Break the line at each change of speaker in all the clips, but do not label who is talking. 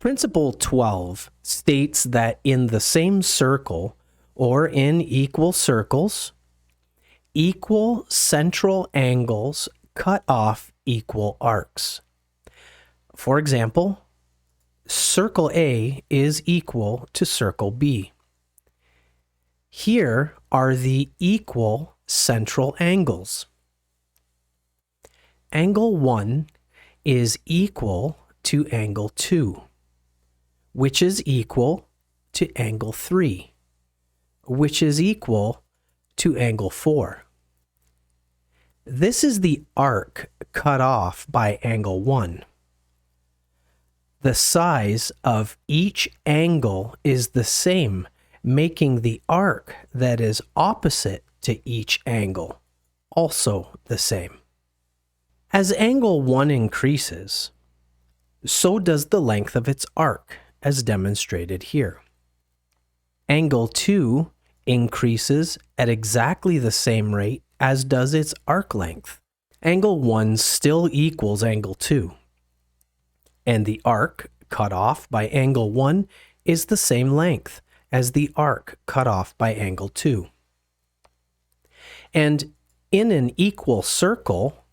Principle 12 states that in the same circle or in equal circles, equal central angles cut off equal arcs. For example, circle A is equal to circle B. Here are the equal central angles. Angle 1 is equal to angle 2, which is equal to angle 3, which is equal to angle 4. This is the arc cut off by angle 1. The size of each angle is the same, making the arc that is opposite to each angle also the same. As angle 1 increases, so does the length of its arc, as demonstrated here. Angle 2 increases at exactly the same rate as does its arc length. Angle 1 still equals angle 2, and the arc cut off by angle 1 is the same length as the arc cut off by angle 2. And in an equal circle,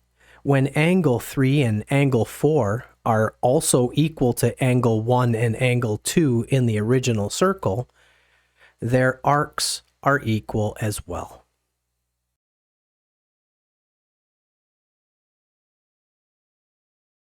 when angle 3 and angle 4 are also equal to angle 1 and angle 2 in the original circle, their arcs are equal as well.